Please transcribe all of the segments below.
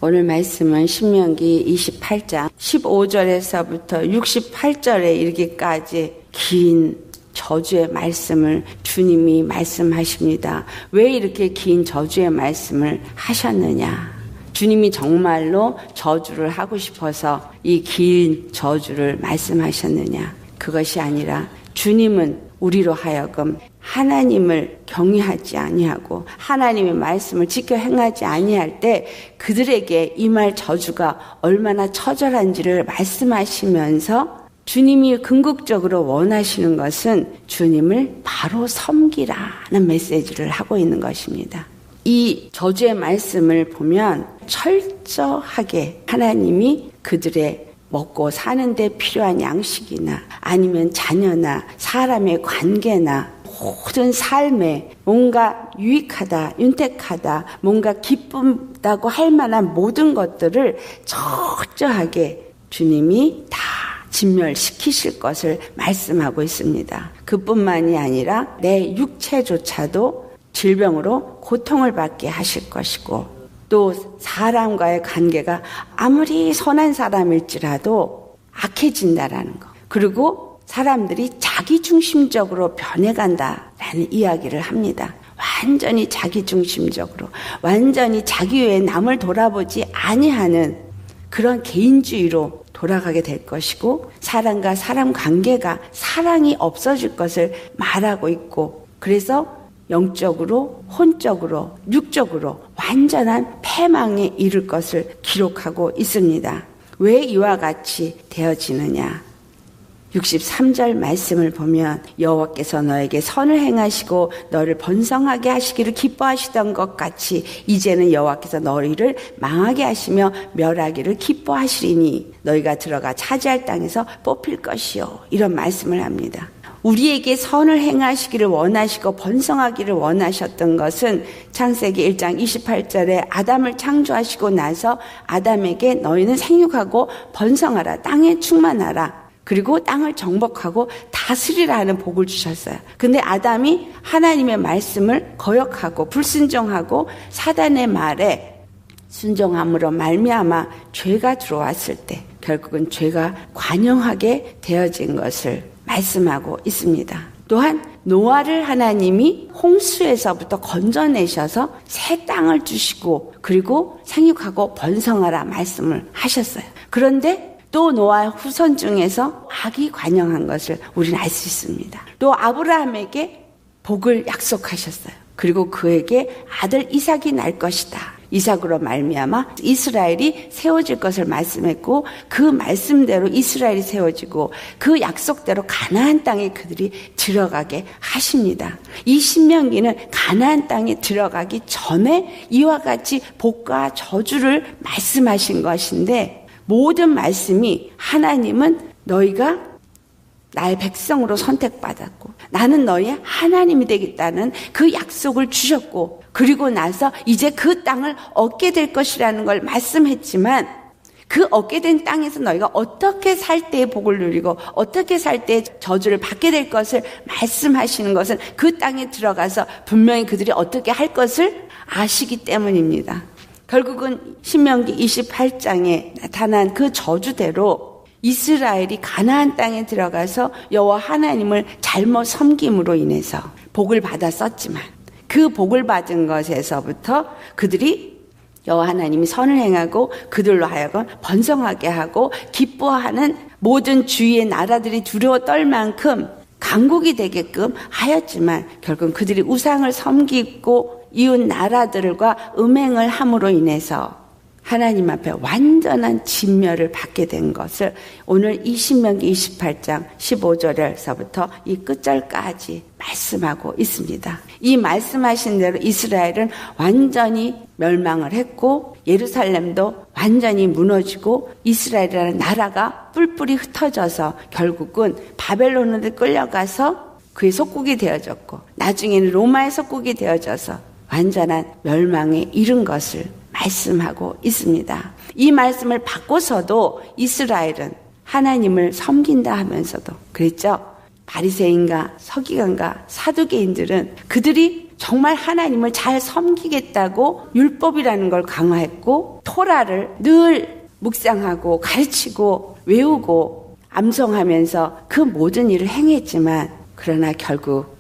오늘 말씀은 신명기 28장 15절에서부터 68절에 이르기까지 긴 저주의 말씀을 주님이 말씀하십니다. 왜 이렇게 긴 저주의 말씀을 하셨느냐? 주님이 정말로 저주를 하고 싶어서 이 긴 저주를 말씀하셨느냐? 그것이 아니라 주님은 우리로 하여금 하나님을 경외하지 아니하고 하나님의 말씀을 지켜 행하지 아니할 때 그들에게 임할 저주가 얼마나 처절한지를 말씀하시면서 주님이 궁극적으로 원하시는 것은 주님을 바로 섬기라는 메시지를 하고 있는 것입니다. 이 저주의 말씀을 보면 철저하게 하나님이 그들의 먹고 사는데 필요한 양식이나 아니면 자녀나 사람의 관계나 모든 삶에 뭔가 유익하다, 윤택하다, 뭔가 기쁘다고 할 만한 모든 것들을 철저하게 주님이 다 진멸시키실 것을 말씀하고 있습니다. 그뿐만이 아니라 내 육체조차도 질병으로 고통을 받게 하실 것이고 또 사람과의 관계가 아무리 선한 사람일지라도 악해진다라는 거. 그리고 사람들이 자기중심적으로 변해간다라는 이야기를 합니다. 완전히 자기중심적으로, 완전히 자기 외에 남을 돌아보지 아니하는 그런 개인주의로 돌아가게 될 것이고 사람과 사람 관계가 사랑이 없어질 것을 말하고 있고 그래서 영적으로, 혼적으로, 육적으로 완전한 패망에 이를 것을 기록하고 있습니다. 왜 이와 같이 되어지느냐? 63절 말씀을 보면 여호와께서 너에게 선을 행하시고 너를 번성하게 하시기를 기뻐하시던 것 같이 이제는 여호와께서 너희를 망하게 하시며 멸하기를 기뻐하시리니 너희가 들어가 차지할 땅에서 뽑힐 것이요. 이런 말씀을 합니다. 우리에게 선을 행하시기를 원하시고 번성하기를 원하셨던 것은 창세기 1장 28절에 아담을 창조하시고 나서 아담에게 너희는 생육하고 번성하라, 땅에 충만하라, 그리고 땅을 정복하고 다스리라 하는 복을 주셨어요. 근데 아담이 하나님의 말씀을 거역하고 불순종하고 사단의 말에 순종함으로 말미암아 죄가 들어왔을 때 결국은 죄가 관영하게 되어진 것을 말씀하고 있습니다. 또한 노아를 하나님이 홍수에서부터 건져내셔서 새 땅을 주시고 그리고 생육하고 번성하라 말씀을 하셨어요. 그런데 또 노아 후손 중에서 악이 관영한 것을 우리는 알 수 있습니다. 또 아브라함에게 복을 약속하셨어요. 그리고 그에게 아들 이삭이 날 것이다. 이삭으로 말미암아 이스라엘이 세워질 것을 말씀했고 그 말씀대로 이스라엘이 세워지고 그 약속대로 가나안 땅에 그들이 들어가게 하십니다. 이 신명기는 가나안 땅에 들어가기 전에 이와 같이 복과 저주를 말씀하신 것인데 모든 말씀이 하나님은 너희가 나의 백성으로 선택받았고 나는 너희의 하나님이 되겠다는 그 약속을 주셨고 그리고 나서 이제 그 땅을 얻게 될 것이라는 걸 말씀했지만 그 얻게 된 땅에서 너희가 어떻게 살 때의 복을 누리고 어떻게 살 때의 저주를 받게 될 것을 말씀하시는 것은 그 땅에 들어가서 분명히 그들이 어떻게 할 것을 아시기 때문입니다. 결국은 신명기 28장에 나타난 그 저주대로 이스라엘이 가나안 땅에 들어가서 여호와 하나님을 잘못 섬김으로 인해서 복을 받았었지만 그 복을 받은 것에서부터 그들이 여호와 하나님이 선을 행하고 그들로 하여금 번성하게 하고 기뻐하는 모든 주위의 나라들이 두려워 떨 만큼 강국이 되게끔 하였지만 결국은 그들이 우상을 섬기고 이웃 나라들과 음행을 함으로 인해서 하나님 앞에 완전한 진멸을 받게 된 것을 오늘 이 신명기 28장 15절에서부터 이 끝절까지 말씀하고 있습니다. 이 말씀하신 대로 이스라엘은 완전히 멸망을 했고 예루살렘도 완전히 무너지고 이스라엘이라는 나라가 뿔뿔이 흩어져서 결국은 바벨론으로 끌려가서 그의 속국이 되어졌고 나중에는 로마의 속국이 되어져서 완전한 멸망에 이른 것을 말씀하고 있습니다. 이 말씀을 받고서도 이스라엘은 하나님을 섬긴다 하면서도 그랬죠. 바리새인과 서기관과 사두개인들은 그들이 정말 하나님을 잘 섬기겠다고 율법이라는 걸 강화했고 토라를 늘 묵상하고 가르치고 외우고 암송하면서 그 모든 일을 행했지만 그러나 결국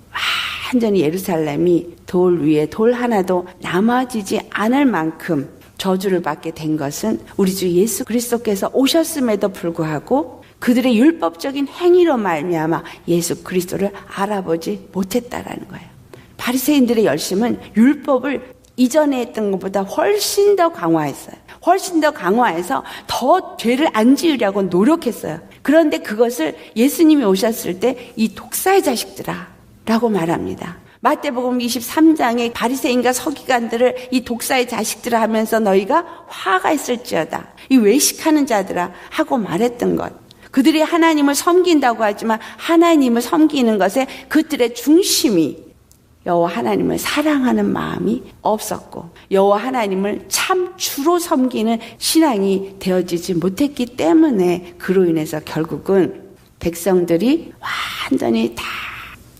완전히 예루살렘이 돌 위에 돌 하나도 남아지지 않을 만큼 저주를 받게 된 것은 우리 주 예수 그리스도께서 오셨음에도 불구하고 그들의 율법적인 행위로 말미암아 예수 그리스도를 알아보지 못했다라는 거예요. 바리새인들의 열심은 율법을 이전에 했던 것보다 훨씬 더 강화했어요. 훨씬 더 강화해서 더 죄를 안 지으려고 노력했어요. 그런데 그것을 예수님이 오셨을 때 이 독사의 자식들아 라고 말합니다. 마태복음 23장에 바리새인과 서기관들을 이 독사의 자식들아 하면서 너희가 화가 있을지어다. 이 외식하는 자들아 하고 말했던 것. 그들이 하나님을 섬긴다고 하지만 하나님을 섬기는 것에 그들의 중심이 여호와 하나님을 사랑하는 마음이 없었고 여호와 하나님을 참 주로 섬기는 신앙이 되어지지 못했기 때문에 그로 인해서 결국은 백성들이 완전히 다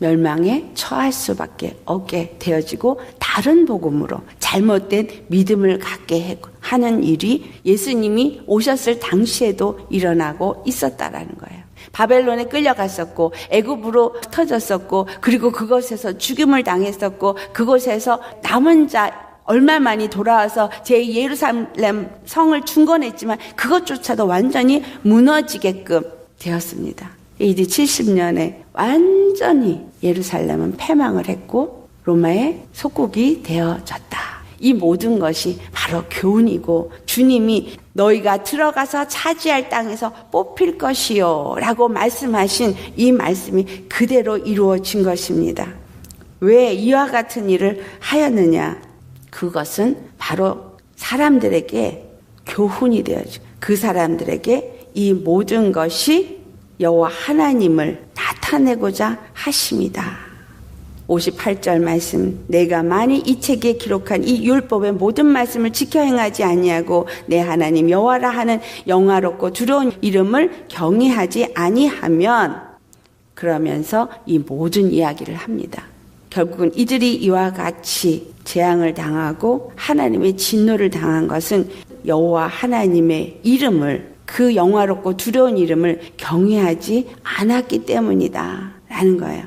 멸망에 처할 수밖에 없게 되어지고 다른 복음으로 잘못된 믿음을 갖게 하는 일이 예수님이 오셨을 당시에도 일어나고 있었다라는 거예요. 바벨론에 끌려갔었고 애굽으로 흩어졌었고 그리고 그곳에서 죽임을 당했었고 그곳에서 남은 자 얼마만이 돌아와서 제2예루살렘 성을 중건했지만 그것조차도 완전히 무너지게끔 되었습니다. AD 70년에 완전히 예루살렘은 패망을 했고 로마의 속국이 되어졌다. 이 모든 것이 바로 교훈이고 주님이 너희가 들어가서 차지할 땅에서 뽑힐 것이요 라고 말씀하신 이 말씀이 그대로 이루어진 것입니다. 왜 이와 같은 일을 하였느냐? 그것은 바로 사람들에게 교훈이 되어져. 그 사람들에게 이 모든 것이 여호와 하나님을 나타내고자 하십니다. 58절 말씀 내가 만일 이 책에 기록한 이 율법의 모든 말씀을 지켜 행하지 아니하고 내 하나님 여호와라 하는 영화롭고 두려운 이름을 경외하지 아니하면 그러면서 이 모든 이야기를 합니다. 결국은 이들이 이와 같이 재앙을 당하고 하나님의 진노를 당한 것은 여호와 하나님의 이름을 그 영화롭고 두려운 이름을 경외하지 않았기 때문이다 라는 거예요.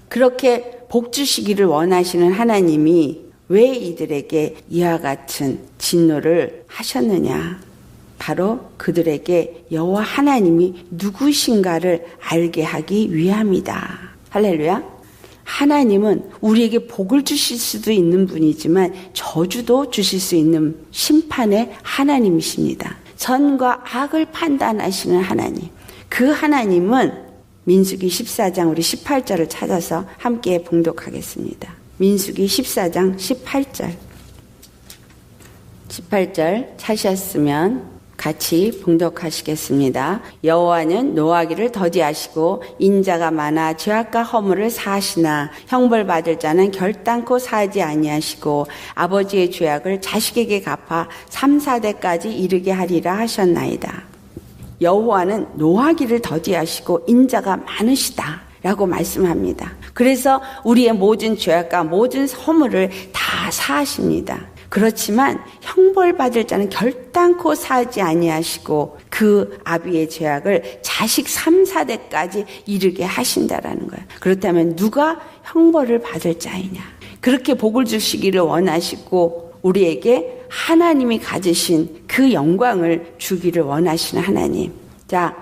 그렇게 복 주시기를 원하시는 하나님이 왜 이들에게 이와 같은 진노를 하셨느냐? 바로 그들에게 여호와 하나님이 누구신가를 알게 하기 위함이다. 할렐루야. 하나님은 우리에게 복을 주실 수도 있는 분이지만 저주도 주실 수 있는 심판의 하나님이십니다. 선과 악을 판단하시는 하나님. 그 하나님은 민수기 14장 우리 18절을 찾아서 함께 봉독하겠습니다. 민수기 14장 18절 찾으셨으면 같이 봉독하시겠습니다. 여호와는 노하기를 더디하시고 인자가 많아 죄악과 허물을 사하시나 형벌받을 자는 결단코 사하지 아니하시고 아버지의 죄악을 자식에게 갚아 3, 4대까지 이르게 하리라 하셨나이다. 여호와는 노하기를 더디하시고 인자가 많으시다 라고 말씀합니다. 그래서 우리의 모든 죄악과 모든 허물을 다 사하십니다. 그렇지만 형벌받을 자는 결단코 사하지 아니하시고 그 아비의 죄악을 자식 3, 4대까지 이르게 하신다라는 거예요. 그렇다면 누가 형벌을 받을 자이냐? 그렇게 복을 주시기를 원하시고 우리에게 하나님이 가지신 그 영광을 주기를 원하시는 하나님. 자,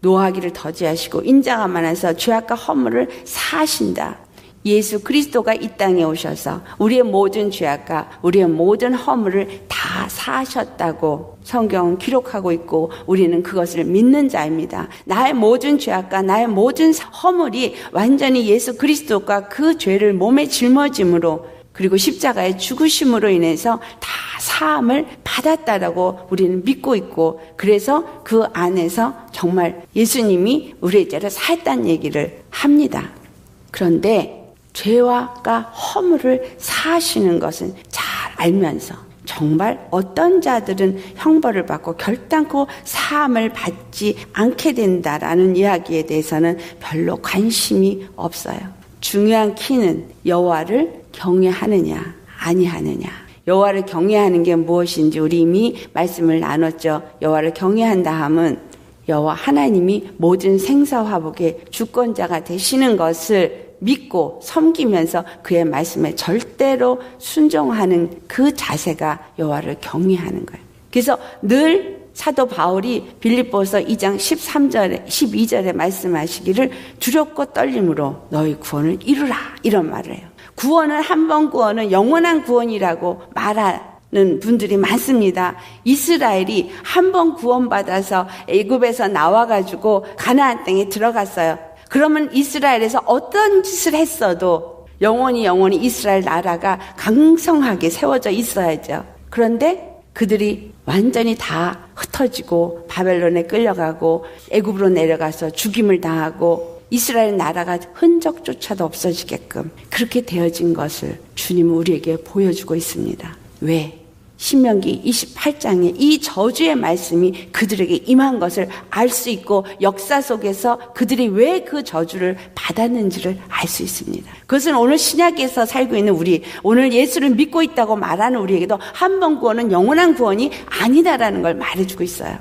노하기를 더디하시고 인자가 많아서 죄악과 허물을 사하신다. 예수 그리스도가 이 땅에 오셔서 우리의 모든 죄악과 우리의 모든 허물을 다 사하셨다고 성경은 기록하고 있고 우리는 그것을 믿는 자입니다. 나의 모든 죄악과 나의 모든 허물이 완전히 예수 그리스도가 그 죄를 몸에 짊어짐으로 그리고 십자가의 죽으심으로 인해서 다 사함을 받았다라고 우리는 믿고 있고 그래서 그 안에서 정말 예수님이 우리의 죄를 사했다는 얘기를 합니다. 그런데 죄와가 허물을 사하시는 것은 잘 알면서 정말 어떤 자들은 형벌을 받고 결단코 사함을 받지 않게 된다라는 이야기에 대해서는 별로 관심이 없어요. 중요한 키는 여호와를 경외하느냐 아니하느냐. 여호와를 경외하는 게 무엇인지 우리 이미 말씀을 나눴죠. 여호와를 경외한다 함은 여호와 하나님이 모든 생사화복의 주권자가 되시는 것을 믿고 섬기면서 그의 말씀에 절대로 순종하는 그 자세가 여호와를 경외하는 거예요. 그래서 늘 사도 바울이 빌립보서 2장 13절에 12절에 말씀하시기를 두렵고 떨림으로 너희 구원을 이루라 이런 말을 해요. 구원은 한 번 구원은 영원한 구원이라고 말하는 분들이 많습니다. 이스라엘이 한 번 구원받아서 애굽에서 나와가지고 가나안 땅에 들어갔어요. 그러면 이스라엘에서 어떤 짓을 했어도 영원히 이스라엘 나라가 강성하게 세워져 있어야죠. 그런데 그들이 완전히 다 흩어지고 바벨론에 끌려가고 애굽으로 내려가서 죽임을 당하고 이스라엘 나라가 흔적조차도 없어지게끔 그렇게 되어진 것을 주님은 우리에게 보여주고 있습니다. 왜? 신명기 28장에 이 저주의 말씀이 그들에게 임한 것을 알 수 있고 역사 속에서 그들이 왜 그 저주를 받았는지를 알 수 있습니다. 그것은 오늘 신약에서 살고 있는 우리, 오늘 예수를 믿고 있다고 말하는 우리에게도 한 번 구원은 영원한 구원이 아니다라는 걸 말해주고 있어요.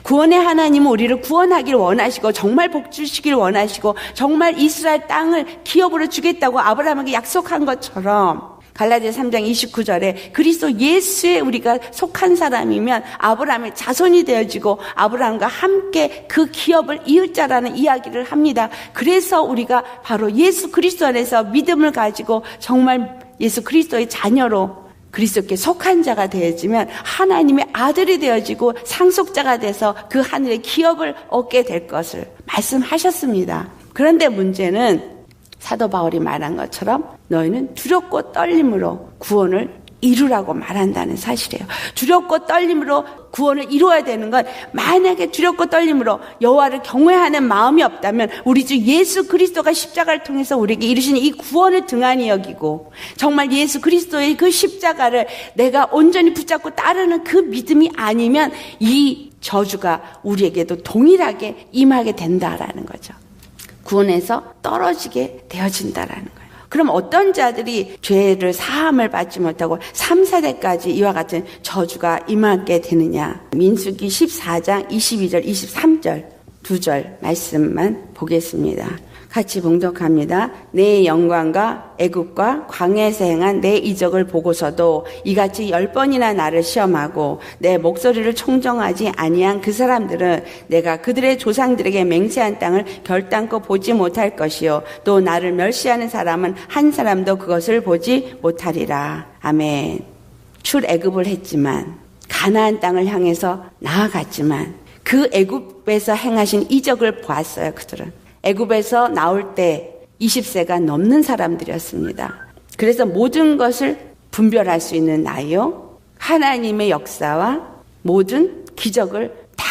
구원의 하나님은 우리를 구원하길 원하시고 정말 복 주시길 원하시고 정말 이스라엘 땅을 기업으로 주겠다고 아브라함에게 약속한 것처럼 갈라디아 3장 29절에 그리스도 예수에 우리가 속한 사람이면 아브라함의 자손이 되어지고 아브라함과 함께 그 기업을 이을 자라는 이야기를 합니다. 그래서 우리가 바로 예수 그리스도 안에서 믿음을 가지고 정말 예수 그리스도의 자녀로 그리스도께 속한 자가 되어지면 하나님의 아들이 되어지고 상속자가 돼서 그 하늘의 기업을 얻게 될 것을 말씀하셨습니다. 그런데 문제는 사도 바울이 말한 것처럼 너희는 두렵고 떨림으로 구원을 이루라고 말한다는 사실이에요. 두렵고 떨림으로 구원을 이루어야 되는 건 만약에 두렵고 떨림으로 여호와를 경외하는 마음이 없다면 우리 주 예수 그리스도가 십자가를 통해서 우리에게 이루신 이 구원을 등한히 여기고 정말 예수 그리스도의 그 십자가를 내가 온전히 붙잡고 따르는 그 믿음이 아니면 이 저주가 우리에게도 동일하게 임하게 된다라는 거죠. 구원에서 떨어지게 되어진다라는 거예요. 그럼 어떤 자들이 죄를 사함을 받지 못하고 3, 4대까지 이와 같은 저주가 임하게 되느냐. 민수기 14장 22절 23절 2절 말씀만 보겠습니다. 같이 봉독합니다. 내 영광과 애굽과 광야에서 행한 내 이적을 보고서도 이같이 10번이나 나를 시험하고 내 목소리를 청정하지 아니한 그 사람들은 내가 그들의 조상들에게 맹세한 땅을 결단코 보지 못할 것이요 또 나를 멸시하는 사람은 한 사람도 그것을 보지 못하리라. 아멘. 출애굽을 했지만 가나안 땅을 향해서 나아갔지만 그 애굽에서 행하신 이적을 보았어요. 그들은 애굽에서 나올 때 20세가 넘는 사람들이었습니다. 그래서 모든 것을 분별할 수 있는 나이요. 하나님의 역사와 모든 기적을 다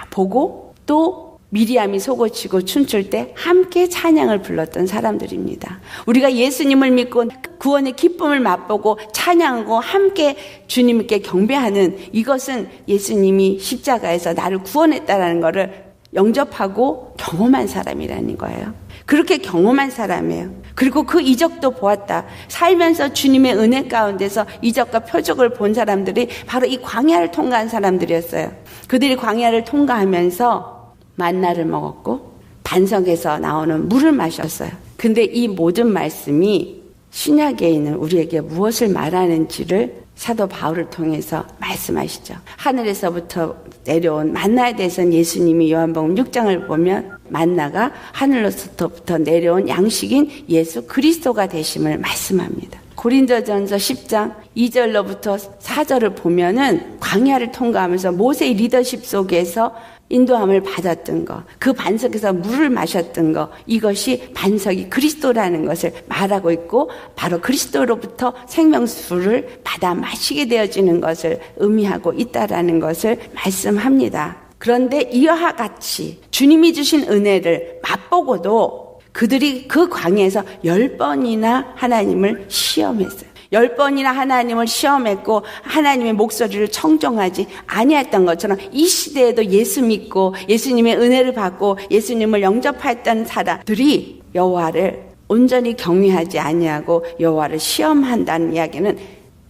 보고 또 미리암이 속옷치고 춤출 때 함께 찬양을 불렀던 사람들입니다. 우리가 예수님을 믿고 구원의 기쁨을 맛보고 찬양하고 함께 주님께 경배하는 이것은 예수님이 십자가에서 나를 구원했다라는 것을 영접하고 경험한 사람이라는 거예요. 그렇게 경험한 사람이에요. 그리고 그 이적도 보았다. 살면서 주님의 은혜 가운데서 이적과 표적을 본 사람들이 바로 이 광야를 통과한 사람들이었어요. 그들이 광야를 통과하면서 만나를 먹었고 반석에서 나오는 물을 마셨어요. 근데 이 모든 말씀이 신약에 있는 우리에게 무엇을 말하는지를 사도 바울을 통해서 말씀하시죠. 하늘에서부터 내려온 만나에 대해서는 예수님이 요한복음 6장을 보면 만나가 하늘로부터 내려온 양식인 예수 그리스도가 되심을 말씀합니다. 고린도전서 10장 2절로부터 4절을 보면은 광야를 통과하면서 모세의 리더십 속에서 인도함을 받았던 것, 그 반석에서 물을 마셨던 것, 이것이 반석이 그리스도라는 것을 말하고 있고 바로 그리스도로부터 생명수를 받아 마시게 되어지는 것을 의미하고 있다라는 것을 말씀합니다. 그런데 이와 같이 주님이 주신 은혜를 맛보고도 그들이 그 광야에서 10번이나 하나님을 시험했어요. 10번이나 하나님을 시험했고 하나님의 목소리를 청정하지 아니했던 것처럼 이 시대에도 예수 믿고 예수님의 은혜를 받고 예수님을 영접했던 사람들이 여호와를 온전히 경외하지 아니하고 여호와를 시험한다는 이야기는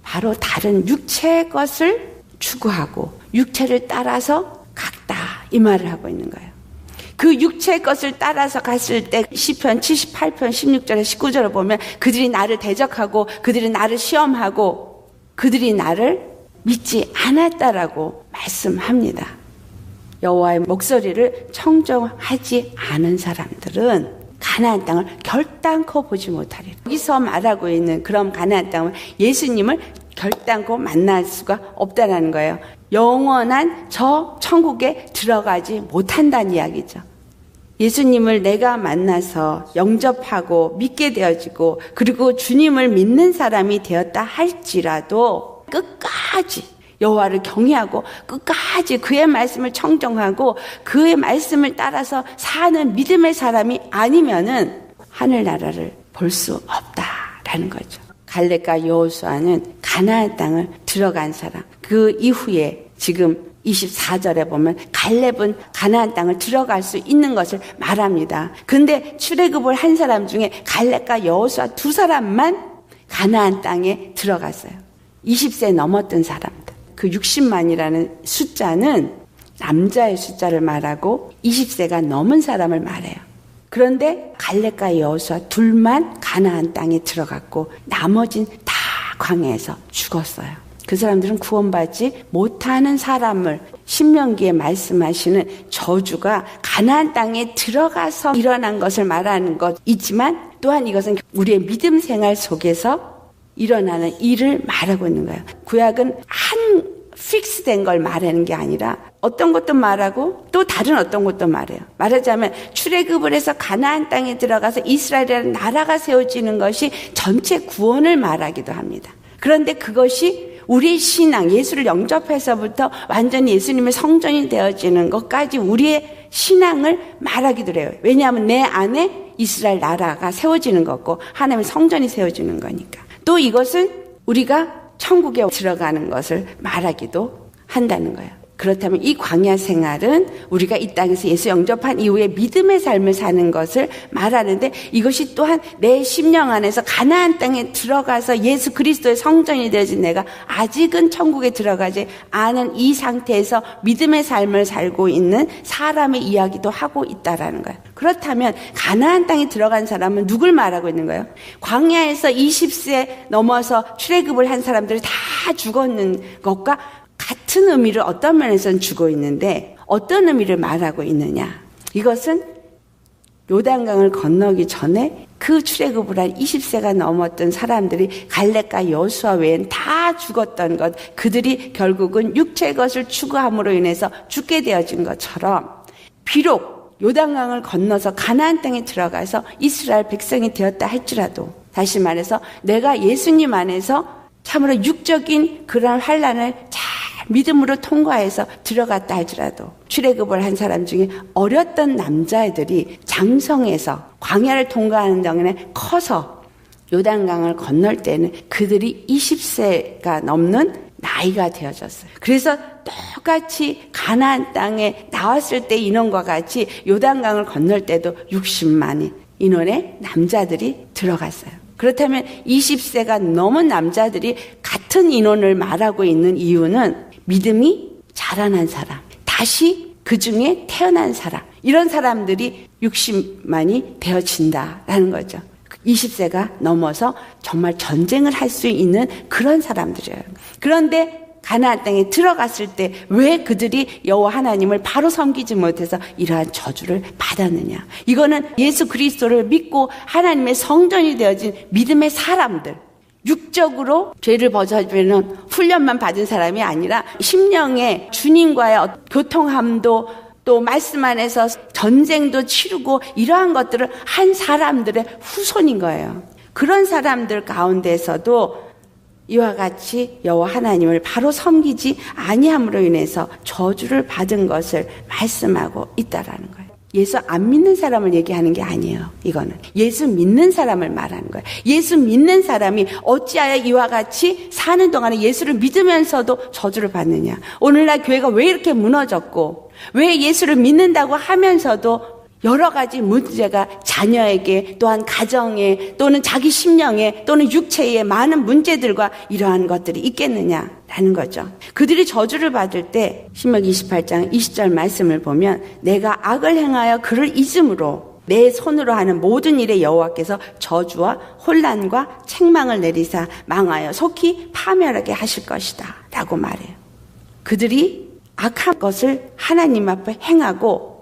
바로 다른 육체의 것을 추구하고 육체를 따라서 갔다 이 말을 하고 있는 거예요. 그 육체의 것을 따라서 갔을 때 시편 78편 16절에 19절을 보면 그들이 나를 대적하고 그들이 나를 시험하고 그들이 나를 믿지 않았다라고 말씀합니다. 여호와의 목소리를 청종하지 않은 사람들은 가나안 땅을 결단코 보지 못하리라. 여기서 말하고 있는 그런 가나안 땅은 예수님을 결단코 만날 수가 없다라는 거예요. 영원한 저 천국에 들어가지 못한다는 이야기죠. 예수님을 내가 만나서 영접하고 믿게 되어지고 그리고 주님을 믿는 사람이 되었다 할지라도 끝까지 여호와를 경외하고 끝까지 그의 말씀을 청정하고 그의 말씀을 따라서 사는 믿음의 사람이 아니면은 하늘나라를 볼 수 없다라는 거죠. 갈렙과 여호수아는 가나안 땅을 들어간 사람. 그 이후에 지금 24절에 보면 갈렙은 가나안 땅을 들어갈 수 있는 것을 말합니다. 근데 출애굽을 한 사람 중에 갈렙과 여호수아 두 사람만 가나안 땅에 들어갔어요. 20세 넘었던 사람들. 그 60만이라는 숫자는 남자의 숫자를 말하고 20세가 넘은 사람을 말해요. 그런데 갈렙과 여호수아 둘만 가나안 땅에 들어갔고 나머진 다 광야에서 죽었어요. 그 사람들은 구원받지 못하는 사람을 신명기에 말씀하시는 저주가 가나안 땅에 들어가서 일어난 것을 말하는 것 있지만 또한 이것은 우리의 믿음 생활 속에서 일어나는 일을 말하고 있는 거예요. 구약은 한 픽스된 걸 말하는 게 아니라 어떤 것도 말하고 또 다른 어떤 것도 말해요. 말하자면 출애굽을 해서 가나안 땅에 들어가서 이스라엘이라는 나라가 세워지는 것이 전체 구원을 말하기도 합니다. 그런데 그것이 우리의 신앙, 예수를 영접해서부터 완전히 예수님의 성전이 되어지는 것까지 우리의 신앙을 말하기도 해요. 왜냐하면 내 안에 이스라엘 나라가 세워지는 거고 하나님의 성전이 세워지는 거니까. 또 이것은 우리가 천국에 들어가는 것을 말하기도 한다는 거예요. 그렇다면 이 광야 생활은 우리가 이 땅에서 예수 영접한 이후에 믿음의 삶을 사는 것을 말하는데 이것이 또한 내 심령 안에서 가나안 땅에 들어가서 예수 그리스도의 성전이 되어진 내가 아직은 천국에 들어가지 않은 이 상태에서 믿음의 삶을 살고 있는 사람의 이야기도 하고 있다라는 거예요. 그렇다면 가나안 땅에 들어간 사람은 누굴 말하고 있는 거예요? 광야에서 20세 넘어서 출애굽을 한 사람들이 다 죽었는 것과 같은 의미를 어떤 면에서는 주고 있는데 어떤 의미를 말하고 있느냐. 이것은 요단강을 건너기 전에 그 출애굽을 한 20세가 넘었던 사람들이 갈렙과 여호수아 외엔 다 죽었던 것, 그들이 결국은 육체의 것을 추구함으로 인해서 죽게 되어진 것처럼 비록 요단강을 건너서 가나안 땅에 들어가서 이스라엘 백성이 되었다 할지라도 다시 말해서 내가 예수님 안에서 참으로 육적인 그런 환난을 잘 믿음으로 통과해서 들어갔다 할지라도 출애굽을 한 사람 중에 어렸던 남자애들이 장성해서 광야를 통과하는 동안에 커서 요단강을 건널 때는 그들이 20세가 넘는 나이가 되어졌어요. 그래서 똑같이 가나안 땅에 나왔을 때 인원과 같이 요단강을 건널 때도 60만 인원의 남자들이 들어갔어요. 그렇다면 20세가 넘은 남자들이 같은 인원을 말하고 있는 이유는 믿음이 자라난 사람, 다시 그 중에 태어난 사람, 이런 사람들이 60만이 되어진다라는 거죠. 20세가 넘어서 정말 전쟁을 할 수 있는 그런 사람들이에요. 그런데 가나안 땅에 들어갔을 때 왜 그들이 여호와 하나님을 바로 섬기지 못해서 이러한 저주를 받았느냐. 이거는 예수 그리스도를 믿고 하나님의 성전이 되어진 믿음의 사람들, 육적으로 죄를 벗어주는 훈련만 받은 사람이 아니라 심령의 주님과의 교통함도 또 말씀 안에서 전쟁도 치르고 이러한 것들을 한 사람들의 후손인 거예요. 그런 사람들 가운데서도 이와 같이 여호와 하나님을 바로 섬기지 아니함으로 인해서 저주를 받은 것을 말씀하고 있다라는 거예요. 예수 안 믿는 사람을 얘기하는 게 아니에요. 이거는 예수 믿는 사람을 말하는 거예요. 예수 믿는 사람이 어찌하여 이와 같이 사는 동안에 예수를 믿으면서도 저주를 받느냐. 오늘날 교회가 왜 이렇게 무너졌고 왜 예수를 믿는다고 하면서도 여러 가지 문제가 자녀에게 또한 가정에 또는 자기 심령에 또는 육체에 많은 문제들과 이러한 것들이 있겠느냐라는 거죠. 그들이 저주를 받을 때 신명기 28장 20절 말씀을 보면 내가 악을 행하여 그를 잊음으로 내 손으로 하는 모든 일에 여호와께서 저주와 혼란과 책망을 내리사 망하여 속히 파멸하게 하실 것이다 라고 말해요. 그들이 악한 것을 하나님 앞에 행하고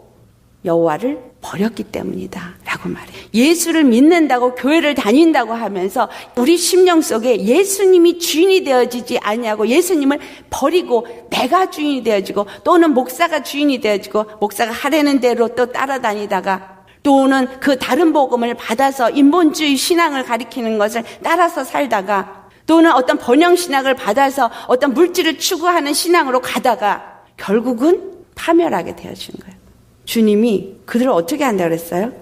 여호와를 버렸기 때문이다 라고 말해요. 예수를 믿는다고 교회를 다닌다고 하면서 우리 심령 속에 예수님이 주인이 되어지지 아니하고 예수님을 버리고 내가 주인이 되어지고 또는 목사가 주인이 되어지고 목사가 하라는 대로 또 따라다니다가 또는 그 다른 복음을 받아서 인본주의 신앙을 가리키는 것을 따라서 살다가 또는 어떤 번영 신학을 받아서 어떤 물질을 추구하는 신앙으로 가다가 결국은 파멸하게 되어지는 거예요. 주님이 그들을 어떻게 한다고 그랬어요?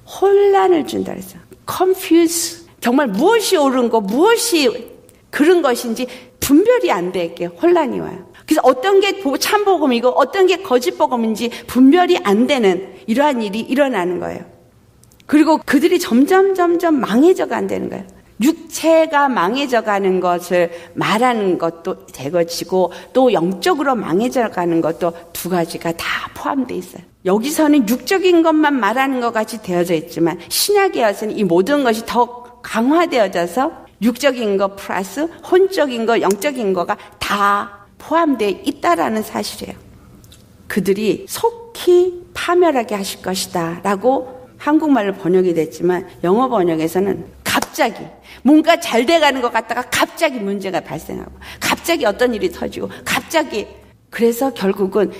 혼란을 준다고 그랬어요. confuse. 정말 무엇이 옳은 거 무엇이 그런 것인지 분별이 안 되게 혼란이 와요. 그래서 어떤 게 참복음이고 어떤 게 거짓복음인지 분별이 안 되는 이러한 일이 일어나는 거예요. 그리고 그들이 점점 망해져 간다는 거예요. 육체가 망해져 가는 것을 말하는 것도 되어지고 또 영적으로 망해져 가는 것도 두 가지가 다 포함되어 있어요. 여기서는 육적인 것만 말하는 것 같이 되어져 있지만 신약에 와서는 이 모든 것이 더 강화되어져서 육적인 것 플러스 혼적인 것, 영적인 거가 다 포함되어 있다라는 사실이에요. 그들이 속히 파멸하게 하실 것이다 라고 한국말로 번역이 됐지만 영어 번역에서는 갑자기 뭔가 잘 돼가는 것 같다가 갑자기 문제가 발생하고 갑자기 어떤 일이 터지고 갑자기 그래서 결국은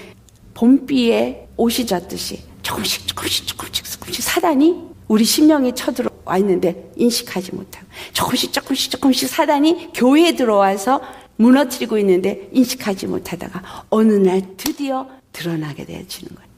봄비에 옷이 젖듯이 조금씩 사단이 우리 심령이 쳐들어와 있는데 인식하지 못하고 조금씩 사단이 교회에 들어와서 무너뜨리고 있는데 인식하지 못하다가 어느 날 드디어 드러나게 되어지는 거예요.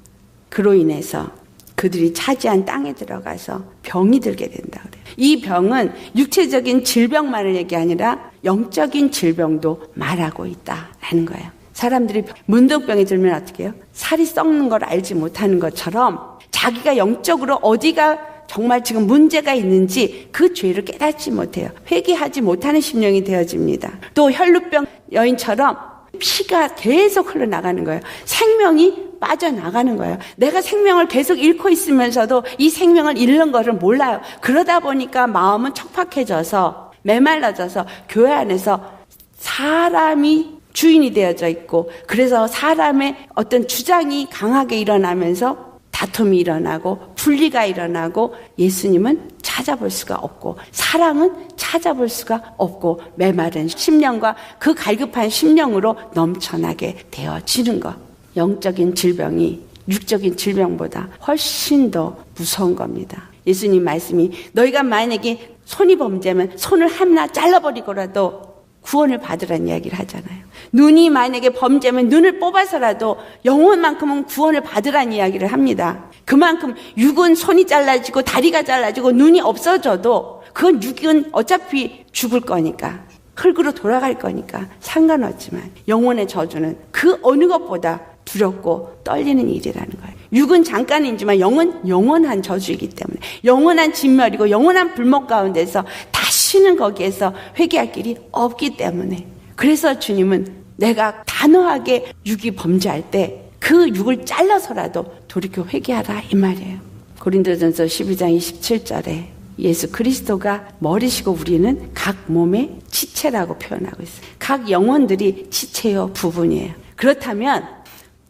그로 인해서 그들이 차지한 땅에 들어가서 병이 들게 된다 그래요. 이 병은 육체적인 질병만을 얘기 아니라 영적인 질병도 말하고 있다라는 거예요. 사람들이 문둥병이 들면 어떻게 해요? 살이 썩는 걸 알지 못하는 것처럼 자기가 영적으로 어디가 정말 지금 문제가 있는지 그 죄를 깨닫지 못해요. 회개하지 못하는 심령이 되어집니다. 또 혈루병 여인처럼 피가 계속 흘러나가는 거예요. 생명이 빠져나가는 거예요. 내가 생명을 계속 잃고 있으면서도 이 생명을 잃는 것을 몰라요. 그러다 보니까 마음은 척박해져서 메말라져서 교회 안에서 사람이 주인이 되어져 있고 그래서 사람의 어떤 주장이 강하게 일어나면서 다툼이 일어나고 분리가 일어나고 예수님은 찾아볼 수가 없고 사랑은 찾아볼 수가 없고 메마른 심령과 그 갈급한 심령으로 넘쳐나게 되어지는 것. 영적인 질병이 육적인 질병보다 훨씬 더 무서운 겁니다. 예수님 말씀이 너희가 만약에 손이 범죄면 손을 하나 잘라버리고라도 구원을 받으라는 이야기를 하잖아요. 눈이 만약에 범죄면 눈을 뽑아서라도 영혼만큼은 구원을 받으라는 이야기를 합니다. 그만큼 육은 손이 잘라지고 다리가 잘라지고 눈이 없어져도 그건 육은 어차피 죽을 거니까 흙으로 돌아갈 거니까 상관없지만 영혼의 저주는 그 어느 것보다 두렵고 떨리는 일이라는 거예요. 육은 잠깐이지만 영은 영원한 저주이기 때문에 영원한 진멸이고 영원한 불목 가운데서 다시는 거기에서 회개할 길이 없기 때문에 그래서 주님은 내가 단호하게 육이 범죄할 때 그 육을 잘라서라도 돌이켜 회개하라 이 말이에요. 고린도전서 12장 27절에 예수 그리스도가 머리시고 우리는 각 몸의 지체라고 표현하고 있어요. 각 영혼들이 지체요 부분이에요. 그렇다면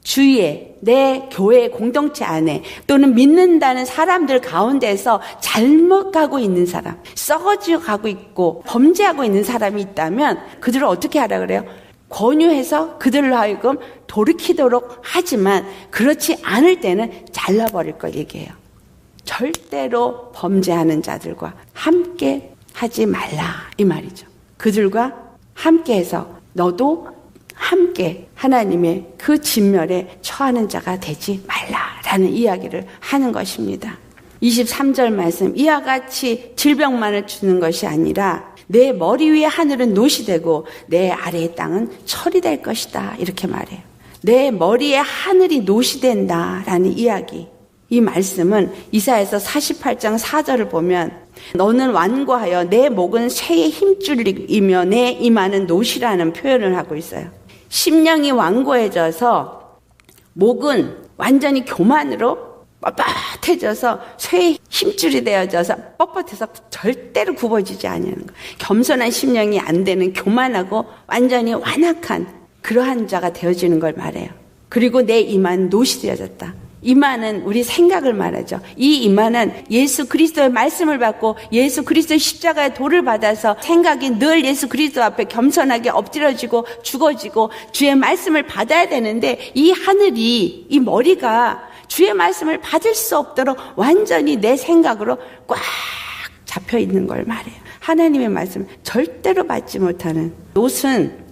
주위에 내 교회 공동체 안에 또는 믿는다는 사람들 가운데서 잘못 가고 있는 사람, 썩어지어 가고 있고 범죄하고 있는 사람이 있다면 그들을 어떻게 하라 그래요? 권유해서 그들로 하여금 돌이키도록 하지만 그렇지 않을 때는 잘라버릴 걸 얘기해요. 절대로 범죄하는 자들과 함께 하지 말라 이 말이죠. 그들과 함께해서 너도 함께 하나님의 그 진멸에 처하는 자가 되지 말라라는 이야기를 하는 것입니다. 23절 말씀 이와 같이 질병만을 주는 것이 아니라 내 머리 위에 하늘은 노시 되고 내 아래의 땅은 철이 될 것이다 이렇게 말해요. 내 머리에 하늘이 노시 된다라는 이야기. 이 말씀은 이사야서 48장 4절을 보면 너는 완고하여 내 목은 쇠의 힘줄이며 내 이마는 노시라는 표현을 하고 있어요. 심령이 완고해져서 목은 완전히 교만으로 뻣뻣해져서 쇠의 힘줄이 되어져서 뻣뻣해서 절대로 굽어지지 않는 거예요. 겸손한 심령이 안 되는 교만하고 완전히 완악한 그러한 자가 되어지는 걸 말해요. 그리고 내 이마는 노시 되어졌다. 이마는 우리 생각을 말하죠. 이 이마는 예수 그리스도의 말씀을 받고 예수 그리스도의 십자가의 도를 받아서 생각이 늘 예수 그리스도 앞에 겸손하게 엎드려지고 죽어지고 주의 말씀을 받아야 되는데 이 하늘이, 이 머리가 주의 말씀을 받을 수 없도록 완전히 내 생각으로 꽉 잡혀 있는 걸 말해요. 하나님의 말씀을 절대로 받지 못하는 옷은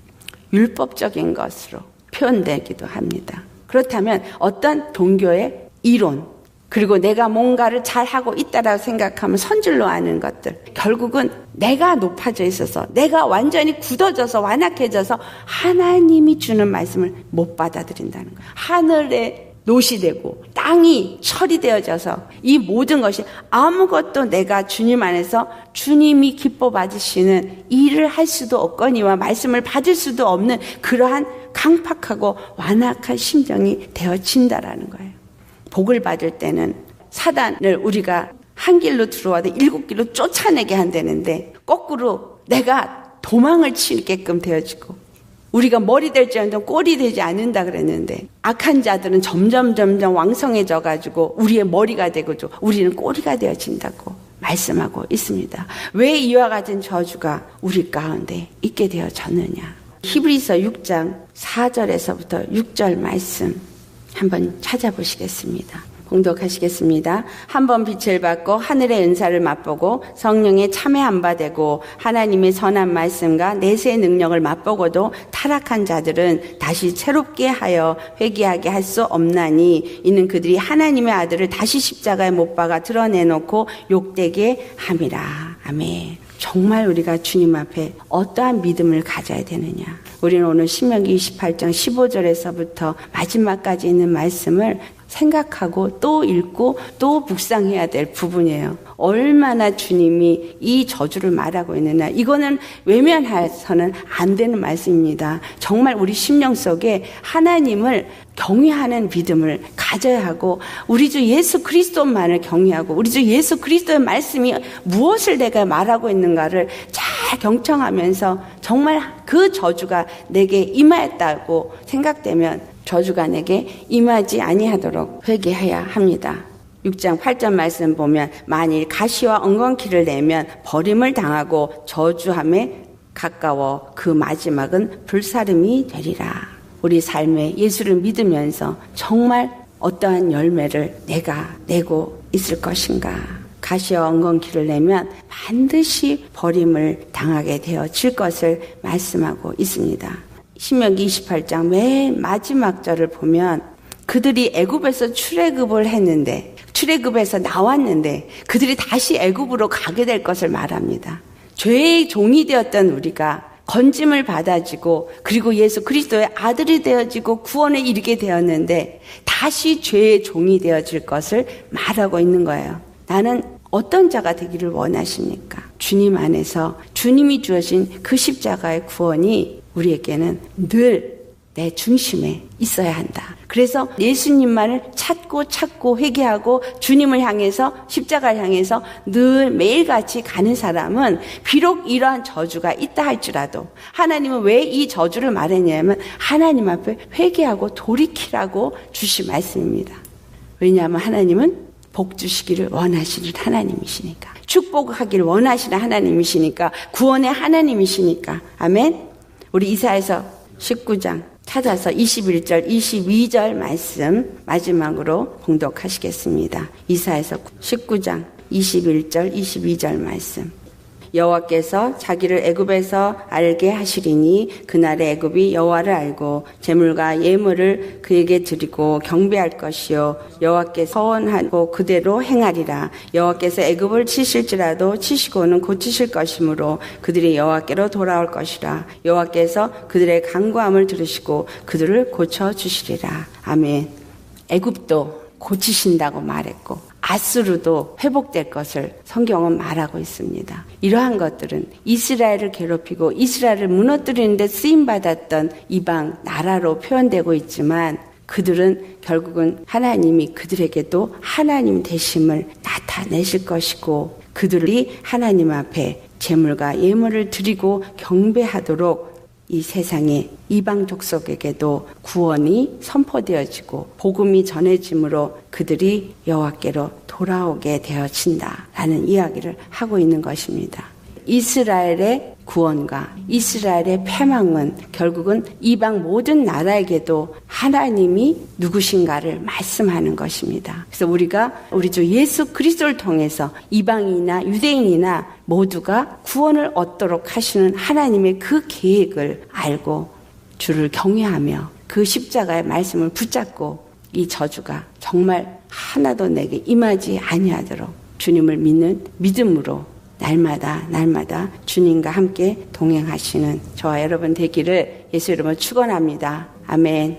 율법적인 것으로 표현되기도 합니다. 그렇다면 어떤 종교의 이론, 그리고 내가 뭔가를 잘하고 있다라고 생각하면 선줄로 아는 것들, 결국은 내가 높아져 있어서 내가 완전히 굳어져서 완악해져서 하나님이 주는 말씀을 못 받아들인다는 거예요. 하늘에 노시 되고 땅이 철이 되어져서 이 모든 것이 아무것도 내가 주님 안에서 주님이 기뻐 받으시는 일을 할 수도 없거니와 말씀을 받을 수도 없는 그러한 강팍하고 완악한 심정이 되어진다라는 거예요. 복을 받을 때는 사단을 우리가 한 길로 들어와도 7길로 쫓아내게 한다는데 거꾸로 내가 도망을 치게끔 되어지고 우리가 머리 될지언정 꼴이 되지 않는다 그랬는데 악한 자들은 점점 왕성해져 가지고 우리의 머리가 되고 우리는 꼬리가 되어진다고 말씀하고 있습니다. 왜 이와 같은 저주가 우리 가운데 있게 되어졌느냐. 히브리서 6장 4절에서부터 6절 말씀 한번 찾아보시겠습니다. 봉독하시겠습니다. 한번 빛을 받고 하늘의 은사를 맛보고 성령의 참여한 바 되고 하나님의 선한 말씀과 내세의 능력을 맛보고도 타락한 자들은 다시 새롭게 하여 회개하게 할 수 없나니 이는 그들이 하나님의 아들을 다시 십자가에 못 박아 드러내놓고 욕되게 함이라. 아멘. 정말 우리가 주님 앞에 어떠한 믿음을 가져야 되느냐. 우리는 오늘 신명기 28장 15절에서부터 마지막까지 있는 말씀을 생각하고 또 읽고 또 묵상해야 될 부분이에요. 얼마나 주님이 이 저주를 말하고 있느냐. 이거는 외면해서는 안 되는 말씀입니다. 정말 우리 심령 속에 하나님을 경외하는 믿음을 가져야 하고 우리 주 예수 그리스도만을 경외하고 우리 주 예수 그리스도의 말씀이 무엇을 내가 말하고 있는가를 잘 경청하면서 정말 그 저주가 내게 임하였다고 생각되면 저주가 내게 임하지 아니하도록 회개해야 합니다. 6장 8절 말씀 보면 만일 가시와 엉겅퀴를 내면 버림을 당하고 저주함에 가까워 그 마지막은 불사름이 되리라. 우리 삶에 예수를 믿으면서 정말 어떠한 열매를 내가 내고 있을 것인가. 가시와 엉겅퀴를 내면 반드시 버림을 당하게 되어질 것을 말씀하고 있습니다. 신명기 28장 맨 마지막 절을 보면 그들이 애굽에서 출애굽을 했는데 출애굽에서 나왔는데 그들이 다시 애굽으로 가게 될 것을 말합니다. 죄의 종이 되었던 우리가 건짐을 받아지고 그리고 예수 그리스도의 아들이 되어지고 구원에 이르게 되었는데 다시 죄의 종이 되어질 것을 말하고 있는 거예요. 나는 어떤 자가 되기를 원하십니까? 주님 안에서 주님이 주어진 그 십자가의 구원이 우리에게는 늘 내 중심에 있어야 한다. 그래서 예수님만을 찾고 회개하고 주님을 향해서 십자가를 향해서 늘 매일같이 가는 사람은 비록 이러한 저주가 있다 할지라도 하나님은 왜 이 저주를 말했냐면 하나님 앞에 회개하고 돌이키라고 주신 말씀입니다. 왜냐하면 하나님은 복 주시기를 원하시는 하나님이시니까, 축복하기를 원하시는 하나님이시니까, 구원의 하나님이시니까. 아멘. 우리 이사야서 19장 찾아서 21절, 22절 말씀 마지막으로 봉독하시겠습니다. 이사야서 19장 21절, 22절 말씀. 여호와께서 자기를 애굽에서 알게 하시리니 그날의 애굽이 여호와를 알고 제물과 예물을 그에게 드리고 경배할 것이요 여호와께서 서원하고 그대로 행하리라. 여호와께서 애굽을 치실지라도 치시고는 고치실 것이므로 그들이 여호와께로 돌아올 것이라. 여호와께서 그들의 간구함을 들으시고 그들을 고쳐주시리라. 아멘. 애굽도 고치신다고 말했고 아수르도 회복될 것을 성경은 말하고 있습니다. 이러한 것들은 이스라엘을 괴롭히고 이스라엘을 무너뜨리는 데 쓰임받았던 이방 나라로 표현되고 있지만 그들은 결국은 하나님이 그들에게도 하나님 되심을 나타내실 것이고 그들이 하나님 앞에 제물과 예물을 드리고 경배하도록 이 세상의 이방 족속에게도 구원이 선포되어지고 복음이 전해짐으로 그들이 여호와께로 돌아오게 되어진다라는 이야기를 하고 있는 것입니다. 이스라엘의 구원과 이스라엘의 패망은 결국은 이방 모든 나라에게도 하나님이 누구신가를 말씀하는 것입니다. 그래서 우리가 우리 주 예수 그리스도를 통해서 이방인이나 유대인이나 모두가 구원을 얻도록 하시는 하나님의 그 계획을 알고 주를 경외하며 그 십자가의 말씀을 붙잡고 이 저주가 정말 하나도 내게 임하지 아니하도록 주님을 믿는 믿음으로 날마다 주님과 함께 동행하시는 저와 여러분 되기를 예수 이름으로 축원합니다. 아멘.